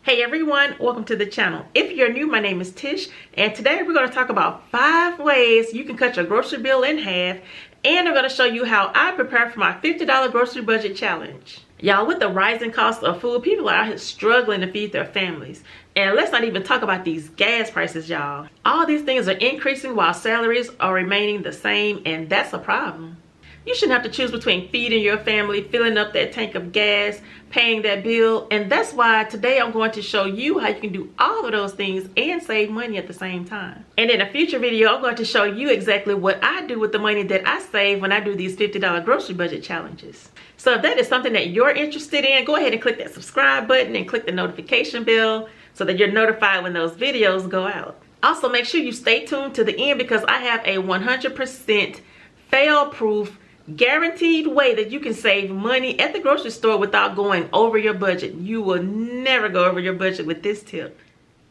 Hey everyone, welcome to the channel. If you're new, my name is Tish, and today we're going to talk about 5 ways you can cut your grocery bill in half, and I'm going to show you how I prepare for my $50 grocery budget challenge. Y'all, with the rising cost of food, people are out here struggling to feed their families. And let's not even talk about these gas prices, y'all. All these things are increasing while salaries are remaining the same, and that's a problem. You shouldn't have to choose between feeding your family, filling up that tank of gas, paying that bill, and that's why today I'm going to show you how you can do all of those things and save money at the same time. And in a future video, I'm going to show you exactly what I do with the money that I save when I do these $50 grocery budget challenges. So if that is something that you're interested in, go ahead and click that subscribe button and click the notification bell so that you're notified when those videos go out. Also, make sure you stay tuned to the end because I have a 100% fail-proof guaranteed way that you can save money at the grocery store without going over your budget. You will never go over your budget with this tip.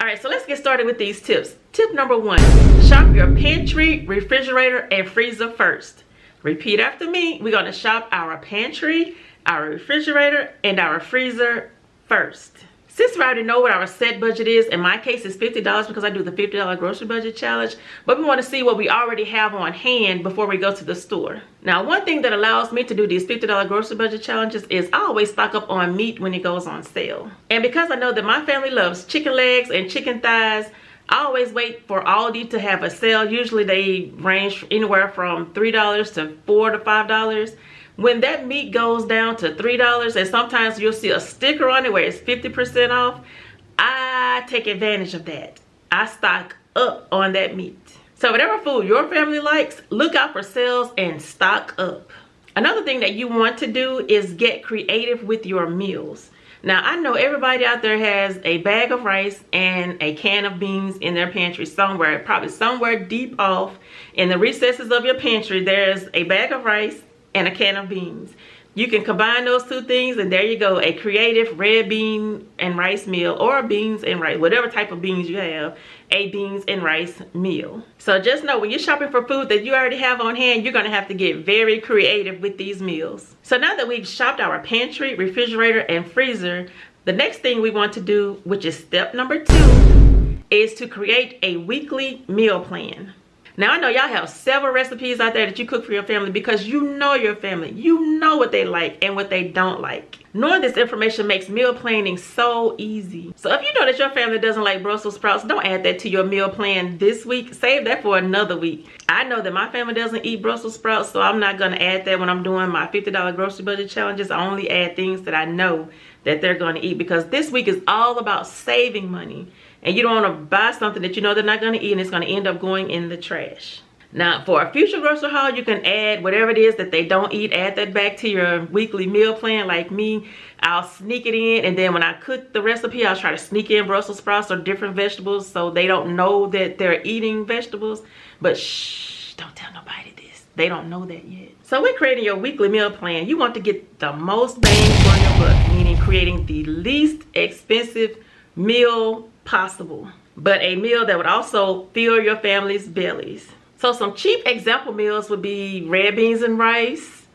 Alright, so let's get started with these tips. Tip number 1, shop your pantry, refrigerator, and freezer first. Repeat after me. We're going to shop our pantry, our refrigerator, and our freezer first. Since we already know what our set budget is, in my case it's $50 because I do the $50 grocery budget challenge, but we want to see what we already have on hand before we go to the store. Now, one thing that allows me to do these $50 grocery budget challenges is I always stock up on meat when it goes on sale. And because I know that my family loves chicken legs and chicken thighs, I always wait for Aldi to have a sale. Usually they range anywhere from $3 to $4 to $5. When that meat goes down to $3, and sometimes you'll see a sticker on it where it's 50% off, I take advantage of that. I stock up on that meat. So whatever food your family likes, look out for sales and stock up. Another thing that you want to do is get creative with your meals. Now, I know everybody out there has a bag of rice and a can of beans in their pantry somewhere, probably somewhere deep off in the recesses of your pantry. There's a bag of rice and a can of beans. You can combine those two things and there you go, a creative red bean and rice meal, or beans and rice, whatever type of beans you have, a beans and rice meal. So just know when you're shopping for food that you already have on hand, you're gonna have to get very creative with these meals. So now that we've shopped our pantry, refrigerator, and freezer, the next thing we want to do, which is step number 2, is to create a weekly meal plan. Now, I know y'all have several recipes out there that you cook for your family because you know your family. You know what they like and what they don't like. Knowing this information makes meal planning so easy. So if you know that your family doesn't like Brussels sprouts, don't add that to your meal plan this week. Save that for another week. I know that my family doesn't eat Brussels sprouts, so I'm not going to add that when I'm doing my $50 grocery budget challenges. I only add things that I know that they're going to eat because this week is all about saving money. And you don't want to buy something that you know they're not going to eat and it's going to end up going in the trash. Now, for a future grocery haul, you can add whatever it is that they don't eat. Add that back to your weekly meal plan. Like me, I'll sneak it in. And then when I cook the recipe, I'll try to sneak in Brussels sprouts or different vegetables so they don't know that they're eating vegetables. But shh, don't tell nobody this. They don't know that yet. So when creating your weekly meal plan, you want to get the most bang for your buck, meaning creating the least expensive meal possible, but a meal that would also fill your family's bellies. So some cheap example meals would be red beans and rice,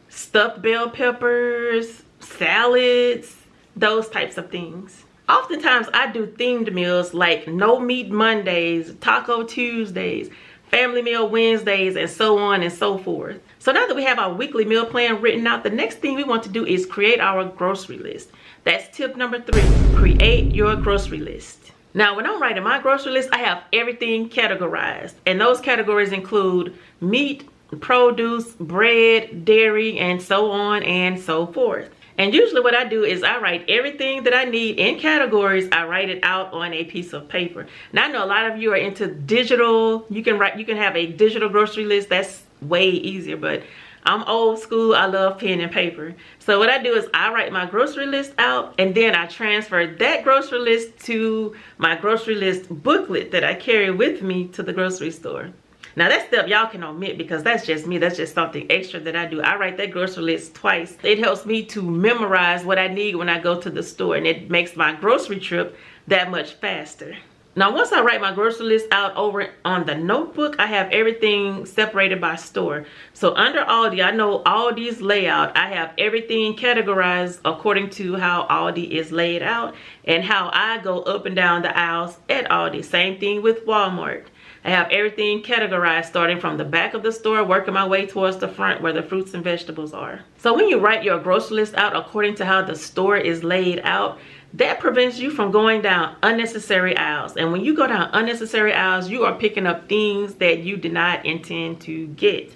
stuffed bell peppers, salads, those types of things. Oftentimes I do themed meals like no meat Mondays, taco Tuesdays, family meal Wednesdays, and so on and so forth. So now that we have our weekly meal plan written out, the next thing we want to do is create our grocery list. That's tip number 3, create your grocery list. Now, when I'm writing my grocery list, I have everything categorized. And those categories include meat, produce, bread, dairy, and so on and so forth. And usually what I do is I write everything that I need in categories. I write it out on a piece of paper. Now, I know a lot of you are into digital. You can have a digital grocery list. That's way easier, but I'm old school. I love pen and paper. So what I do is I write my grocery list out and then I transfer that grocery list to my grocery list booklet that I carry with me to the grocery store. Now that step y'all can omit because that's just me. That's just something extra that I do. I write that grocery list twice. It helps me to memorize what I need when I go to the store, and it makes my grocery trip that much faster. Now, once I write my grocery list out over on the notebook, I have everything separated by store. So under Aldi, I know Aldi's layout. I have everything categorized according to how Aldi is laid out and how I go up and down the aisles at Aldi. Same thing with Walmart. I have everything categorized starting from the back of the store, working my way towards the front where the fruits and vegetables are. So when you write your grocery list out according to how the store is laid out, that prevents you from going down unnecessary aisles. And when you go down unnecessary aisles, you are picking up things that you did not intend to get.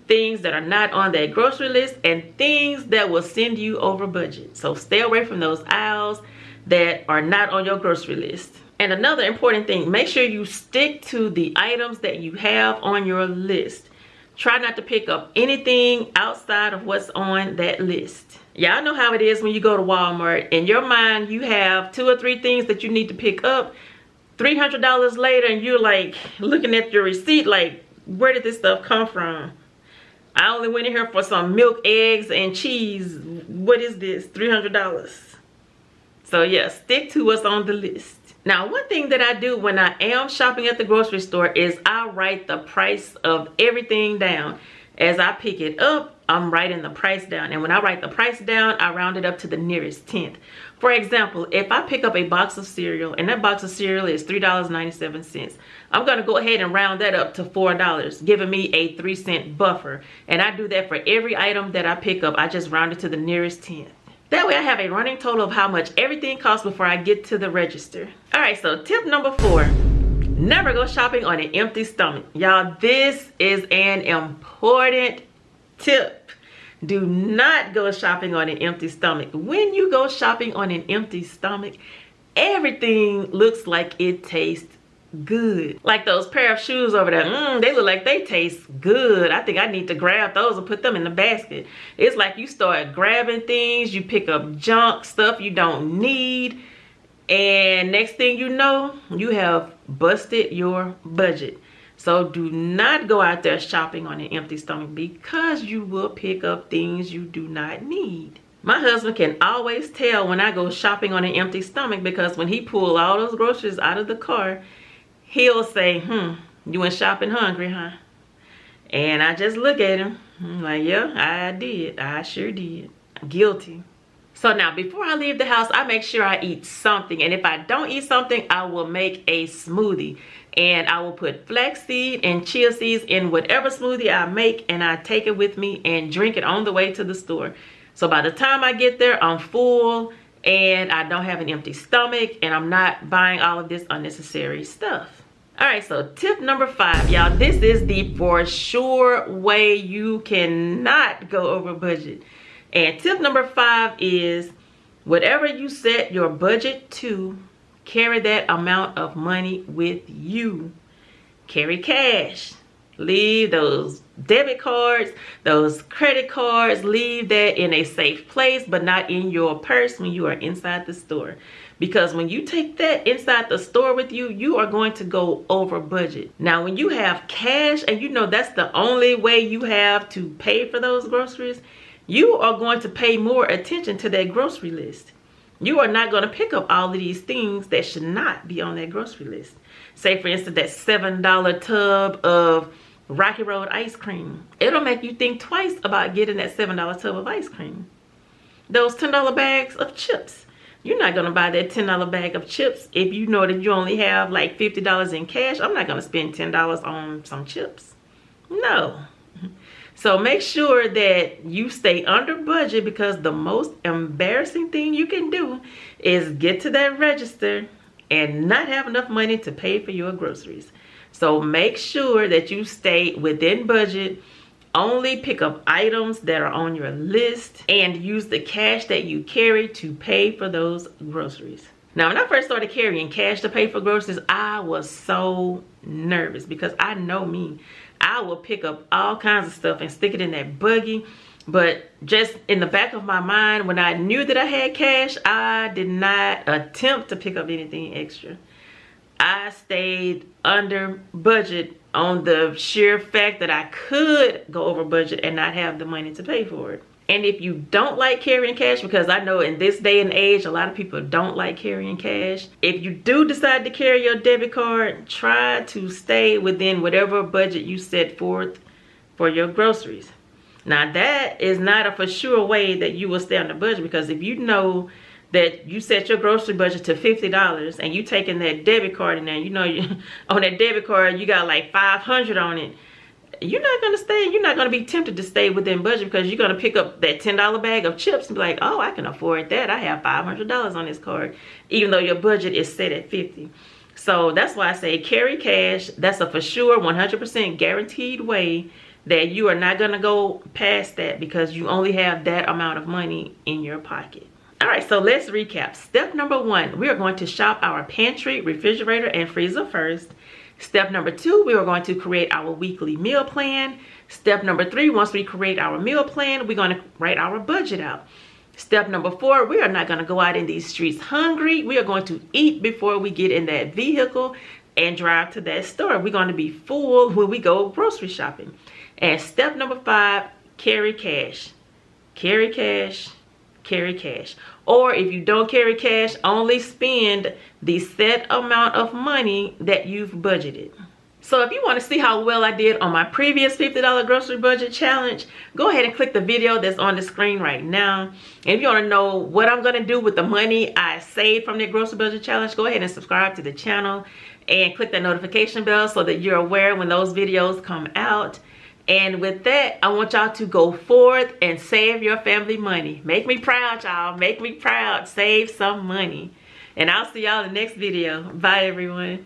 Things that are not on that grocery list and things that will send you over budget. So stay away from those aisles that are not on your grocery list. And another important thing, make sure you stick to the items that you have on your list. Try not to pick up anything outside of what's on that list. Y'all know how it is when you go to Walmart. In your mind, you have 2 or 3 things that you need to pick up. $300 later, and you're like looking at your receipt like, where did this stuff come from? I only went in here for some milk, eggs, and cheese. What is this? $300. So yeah, stick to what's on the list. Now, one thing that I do when I am shopping at the grocery store is I write the price of everything down. As I pick it up, I'm writing the price down. And when I write the price down, I round it up to the nearest tenth. For example, if I pick up a box of cereal and that box of cereal is $3.97, I'm going to go ahead and round that up to $4, giving me a 3-cent buffer. And I do that for every item that I pick up. I just round it to the nearest tenth. That way I have a running total of how much everything costs before I get to the register. All right, so tip number 4, never go shopping on an empty stomach. Y'all, this is an important tip. Do not go shopping on an empty stomach. When you go shopping on an empty stomach, everything looks like it tastes good. Like those pair of shoes over there, they look like they taste good. I think I need to grab those and put them in the basket. It's like you start grabbing things, you pick up junk, stuff you don't need, and next thing you know, you have busted your budget. So do not go out there shopping on an empty stomach, because you will pick up things you do not need. My husband can always tell when I go shopping on an empty stomach, because when he pulls all those groceries out of the car, he'll say, you went shopping hungry, huh? And I just look at him, I'm like, yeah, I did. I sure did. Guilty. So now, before I leave the house, I make sure I eat something. And if I don't eat something, I will make a smoothie. And I will put flaxseed and chia seeds in whatever smoothie I make, and I take it with me and drink it on the way to the store. So by the time I get there, I'm full and I don't have an empty stomach, and I'm not buying all of this unnecessary stuff. All right, so tip number 5, y'all. This is the for sure way you cannot go over budget. And tip number 5 is, whatever you set your budget to, carry that amount of money with you. Carry cash. Leave those debit cards, those credit cards, leave that in a safe place, but not in your purse when you are inside the store. Because when you take that inside the store with you, you are going to go over budget. Now, when you have cash and you know that's the only way you have to pay for those groceries, you are going to pay more attention to that grocery list. You are not going to pick up all of these things that should not be on that grocery list. Say, for instance, that $7 tub of Rocky Road ice cream. It'll make you think twice about getting that $7 tub of ice cream. Those $10 bags of chips. You're not going to buy that $10 bag of chips if you know that you only have like $50 in cash. I'm not going to spend $10 on some chips. No. So make sure that you stay under budget, because the most embarrassing thing you can do is get to that register and not have enough money to pay for your groceries. So make sure that you stay within budget. Only pick up items that are on your list and use the cash that you carry to pay for those groceries. Now, when I first started carrying cash to pay for groceries, I was so nervous, because I know me. I will pick up all kinds of stuff and stick it in that buggy. But just in the back of my mind, when I knew that I had cash, I did not attempt to pick up anything extra. I stayed under budget on the sheer fact that I could go over budget and not have the money to pay for it. And if you don't like carrying cash, because I know in this day and age, a lot of people don't like carrying cash. If you do decide to carry your debit card, try to stay within whatever budget you set forth for your groceries. Now that is not a for sure way that you will stay on the budget, because if you know that you set your grocery budget to $50 and you taking that debit card in there, you know, on that debit card you got like $500 on it, you're not going to be tempted to stay within budget, because you're going to pick up that $10 bag of chips and be like, oh, I can afford that. I have $500 on this card, even though your budget is set at $50. So that's why I say carry cash. That's a for sure 100% guaranteed way that you are not going to go past that, because you only have that amount of money in your pocket. All right, so let's recap. Step number 1, we are going to shop our pantry, refrigerator, and freezer first. Step number 2, we are going to create our weekly meal plan. Step number 3, once we create our meal plan, we're going to write our budget out. Step number 4, we are not going to go out in these streets hungry. We are going to eat before we get in that vehicle and drive to that store. We're going to be full when we go grocery shopping. And step number 5, carry cash. Carry cash. Carry cash. Or if you don't carry cash, only spend the set amount of money that you've budgeted. So if you want to see how well I did on my previous $50 grocery budget challenge, go ahead and click the video that's on the screen right now. And if you want to know what I'm going to do with the money I saved from that grocery budget challenge, go ahead and subscribe to the channel and click that notification bell so that you're aware when those videos come out. And with that, I want y'all to go forth and save your family money. Make me proud, y'all. Make me proud. Save some money. And I'll see y'all in the next video. Bye, everyone.